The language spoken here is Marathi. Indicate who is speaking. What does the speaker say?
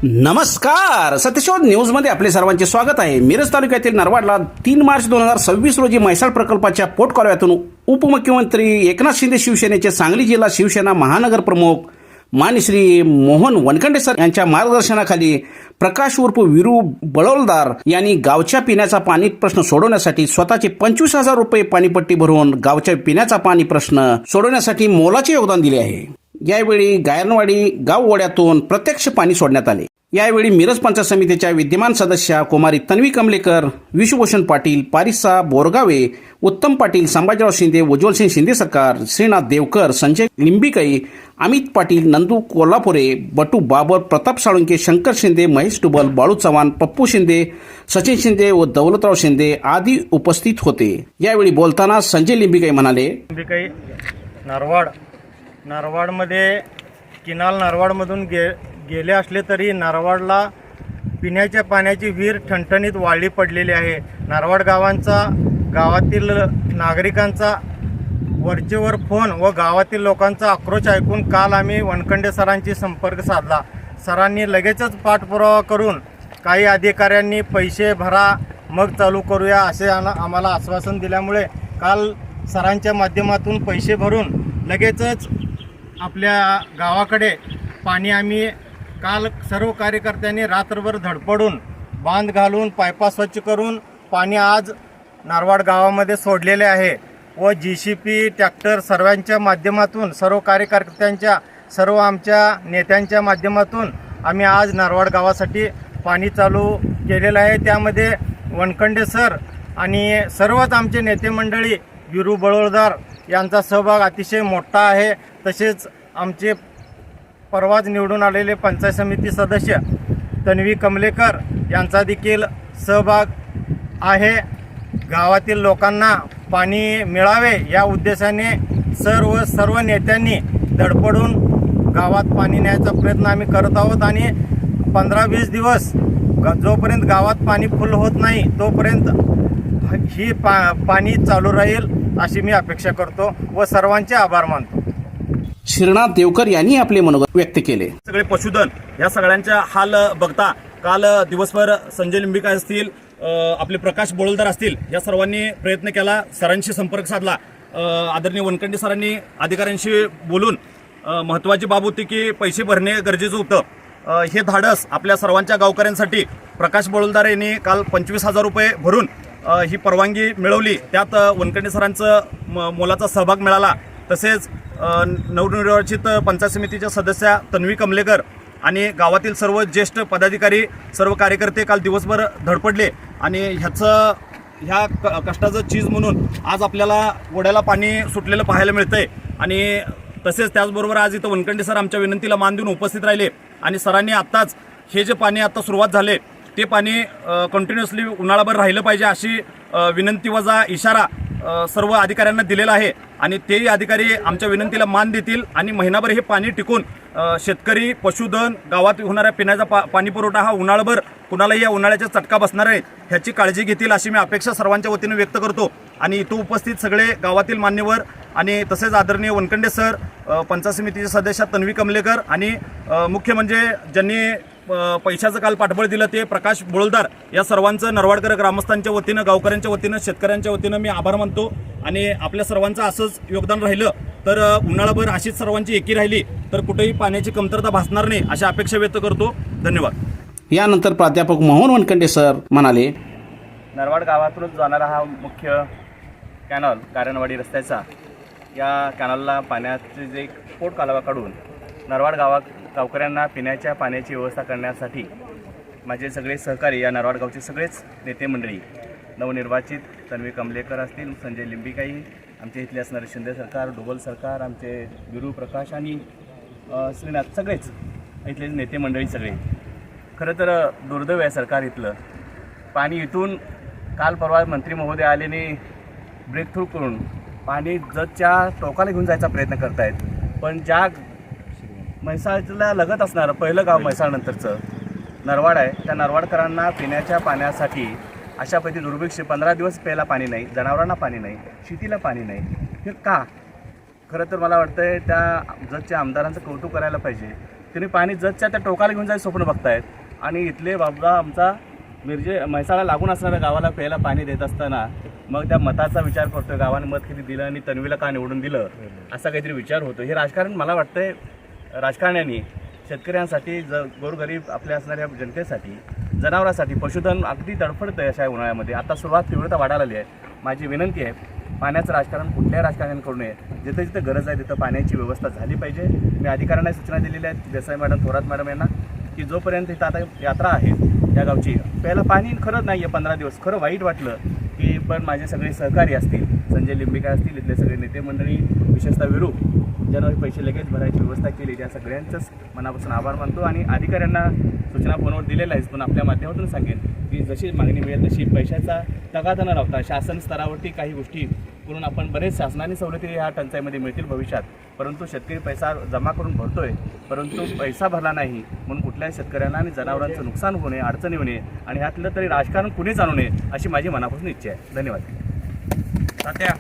Speaker 1: नमस्कार, सत्यशोध न्यूजमध्ये आपले सर्वांचे स्वागत आहे. मिरज तालुक्यातील नरवाडला 3 मार्च 2026 रोजी म्हैसाळ प्रकल्पाच्या पोटकालव्यातून उपमुख्यमंत्री एकनाथ शिंदे शिवसेनेचे सांगली जिल्हा शिवसेना महानगर प्रमुख मान्य श्री मोहन वनखंडे सर यांच्या मार्गदर्शनाखाली प्रकाश उर्फ विरू बळवलदार यांनी गावच्या पिण्याचा पाणी प्रश्न सोडवण्यासाठी स्वतःचे 25,000 रुपये पाणीपट्टी भरून गावच्या पिण्याचा पाणी प्रश्न सोडवण्यासाठी मोलाचे योगदान दिले आहे. यावेळी गायरनवाडी गाववड्यातून प्रत्यक्ष पाणी सोडण्यात आले. यावेळी मिरज पंचायत समितीच्या विद्यमान सदस्या कुमारी तन्वी कमलेकर, विश्वभूषण पाटील, पारिसा बोरगावे, उत्तम पाटील, संभाजीराव शिंदे, उज्ज्वलसिंग शिंदे सरकार, श्रीनाथ देवकर, संजय लिंबिकई, अमित पाटील, नंदू कोल्हापुरे, बटू बाबर, प्रताप साळुंके, शंकर शिंदे, महेश डुबल, बाळू चव्हाण, पप्पू शिंदे, सचिन शिंदे व दौलतराव शिंदे आदी उपस्थित होते. यावेळी बोलताना संजय लिंबिकई म्हणाले,
Speaker 2: नरवाडमध्ये किनाल नरवाडमधून गेले असले तरी नरवाडला पिण्याच्या पाण्याची विहीर ठणठणीत वाळली पडलेली आहे. नरवाड गावातील नागरिकांचा वरचेवर फोन व गावातील लोकांचा आक्रोश ऐकून काल आम्ही वनखंडे सरांशी संपर्क साधला. सरांनी लगेचच पाठपुरावा करून काही अधिकाऱ्यांनी पैसे भरा मग चालू करूया असे आम्हाला आश्वासन दिल्यामुळे काल सरांच्या माध्यमातून पैसे भरून लगेचच आपल्या गावाकडे पाणी आम्ही काल सर्व कार्यकर्त्यांनी रात्रभर धडपडून बांध घालून पायपा स्वच्छ करून पाणी आज नरवाड गावामध्ये सोडलेले आहे व JCP ट्रॅक्टर सर्वांच्या माध्यमातून सर्व कार्यकर्त्यांच्या सर्व आमच्या नेत्यांच्या माध्यमातून आम्ही आज नरवाड गावासाठी पाणी चालू केलेलं आहे. त्यामध्ये वनखंडे सर आणि सर्वच आमचे नेते मंडळी विरू बळवलदार यांचा सहभाग अतिशय मोठा आहे. तसेच आमचे परवाच निवडून आलेले पंचायत समिती सदस्य तन्वी कमलेकर यांचा देखील सहभाग आहे. गावातील लोकांना पाणी मिळावे या उद्देशाने सर्व नेत्यांनी धडपडून गावात पाणी न्यायचा प्रयत्न आम्ही करत आहोत आणि 15-20 दिवस जोपर्यंत गावात पाणी फुल होत नाही तोपर्यंत ही पाणी चालू राहील अशी मी अपेक्षा करतो व सर्वांचे आभार मानतो.
Speaker 1: श्रीनाथ देवकर यांनी आपले मनोगत व्यक्त केले.
Speaker 3: सगळे पशुधन या सगळ्यांच्या हाल बघता काल दिवसभर संजय लिंबिकई असतील, आपले प्रकाश बोळवलदार असतील, या सर्वांनी प्रयत्न केला, सरांशी संपर्क साधला. आदरणीय वनखंडे सरांनी अधिकाऱ्यांशी बोलून महत्त्वाची बाब होती की पैसे भरणे गरजेचं होतं. हे धाडस आपल्या सर्वांच्या गावकऱ्यांसाठी प्रकाश बोळवलदार यांनी काल 25,000 रुपये भरून ही परवानगी मिळवली. त्यात वनखंडे सरांचं मोलाचा सहभाग मिळाला. तसेच नवनिर्वाचित पंचायत समितीच्या सदस्या तन्वी कमलेकर आणि गावातील सर्व ज्येष्ठ पदाधिकारी सर्व कार्यकर्ते काल दिवसभर धडपडले आणि ह्या कष्टाचं चीज म्हणून आज आपल्याला ओढ्याला पाणी सुटलेलं पाहायला मिळतंय. आणि तसेच त्याचबरोबर आज इथं वनखंडे सर आमच्या विनंतीला मान देऊन उपस्थित राहिले आणि सरांनी आत्ताच हे जे पाणी आता सुरुवात झाले ते पाणी कंटिन्युअसली उन्हाळाभर राहिलं पाहिजे अशी विनंती वजा इशारा सर्व अधिकाऱ्यांना दिलेला आहे. आणि तेही अधिकारी आमच्या विनंतीला मान देतील आणि महिनाभर हे पाणी टिकून शेतकरी, पशुधन, गावात होणाऱ्या पिण्याचा पाणी पुरवठा हा उन्हाळाभर कुणालाही या उन्हाळ्याचा चटका बसणार आहे ह्याची काळजी घेतील अशी मी अपेक्षा सर्वांच्या वतीने व्यक्त करतो. आणि इथं उपस्थित सगळे गावातील मान्यवर आणि तसेच आदरणीय वनखंडे सर, पंचायत समितीचे सदस्य तन्वी कमलेकर आणि मुख्य म्हणजे ज्यांनी पैशाचं काल पाठबळ दिलं ते प्रकाश बोळवलदार, या सर्वांचं नरवाडकर ग्रामस्थांच्या वतीनं, गावकऱ्यांच्या वतीनं, शेतकऱ्यांच्या वतीनं मी आभार मानतो. आणि आपल्या सर्वांचं असंच योगदान राहिलं तर उन्हाळाभर अशीच सर्वांची एकी राहिली तर कुठेही पाण्याची कमतरता भासणार नाही अशी अपेक्षा व्यक्त करतो. धन्यवाद.
Speaker 1: यानंतर प्राध्यापक मोहन वनखंडे सर म्हणाले,
Speaker 4: नरवाड गावातूनच जाणारा हा मुख्य कॅनॉल गायरनवाडी रस्त्याचा, या कॅनॉलला पाण्याचे जे पोट कालवा काढून नरवाड गावकऱ्यांना पिण्याच्या पाण्याची व्यवस्था करण्यासाठी माझे सगळे सहकारी या नरवाड गावचे सगळेच नेते मंडळी, नवनिर्वाचित तन्वी कमलेकर असतील, संजय लिंबिकई, आमचे इथले असणारे शिंदे सरकार, डुबल सरकार, आमचे विरू, प्रकाश आणि श्रीनाथ, सगळेच इथले नेते मंडळी सगळे. खरं तर दुर्दैव आहे सरकार इथलं. पाणी इथून काल परवा मंत्री महोदय आलेने ब्रेक थ्रू करून पाणी जतच्या टोकाला घेऊन जायचा प्रयत्न करत आहेत. पण ज्या म्हैसाळला लगत असणारं पहिलं गाव म्हैसाळनंतरचं नरवाड आहे, त्या नरवाडकरांना पिण्याच्या पाण्यासाठी अशा पद्धती दुर्भिक्ष 15 दिवस प्यायला पाणी नाही, जनावरांना पाणी नाही, शेतीला पाणी नाही. हे का? खरं तर मला वाटतं त्या जतच्या आमदारांचं कौतुक करायला पाहिजे तुम्ही पाणी जतच्या त्या टोकाला घेऊन जायचं स्वप्न बघतायत आणि इथले बाबा आमचा म्हैसाळला लागून असणाऱ्या गावाला प्यायला पाणी देत असताना मग त्या मताचा विचार करतोय, गावाने मत किती दिलं आणि तन्वीला का निवडून दिलं असा काहीतरी विचार होतो. हे राजकारण मला वाटतंय राजकारण्यांनी शेतकऱ्यांसाठी गोरगरीब आपल्या असणाऱ्या जनतेसाठी, जनावरांसाठी, पशुधन अगदी तडफडतं आहे अशा उन्हाळ्यामध्ये. आता सुरुवात तीव्रता वाढायला आली आहे. माझी विनंती आहे, पाण्याचं राजकारण कुठल्याही राजकारण्यांकडून नये. जिथं जिथं गरज आहे तिथं पाण्याची व्यवस्था झाली पाहिजे. मी अधिकाऱ्यांना सूचना दिलेल्या आहेत, देसाई मॅडम, थोरात मॅडम यांना, की जोपर्यंत इथं आता यात्रा आहे त्या गावची, प्यायला पाणी खरंच नाही आहे 15 दिवस. खरं वाईट वाटलं की पण माझे सगळे सहकारी असतील, संजय लिंबिका असतील, इथले सगळे नेते मंडळी, विशेषतः विरू ज्यांना पैसे लगेच भरायची व्यवस्था केली, त्या सगळ्यांचंच मनापासून आभार मानतो. आणि अधिकाऱ्यांना सूचना फोनवर दिलेल्या आहेत, पण आपल्या माध्यमातून सांगेन की जशी मागणी मिळेल तशी पैशाचा तगादा न लावता शासन स्तरावरती काही गोष्टी करून आपण बरेच शासनाने सवलती ह्या टंचाईमध्ये मिळतील भविष्यात. परंतु शेतकरी पैसा जमा करून भरतोय, परंतु पैसा भरला नाही म्हणून कुठल्याही शेतकऱ्यांना आणि जनावरांचं नुकसान होणे, अडचणी होणे आणि ह्यातलं तरी राजकारण कुणीच आणू नये अशी माझी मनापासून इच्छा आहे. धन्यवाद.
Speaker 3: तात्या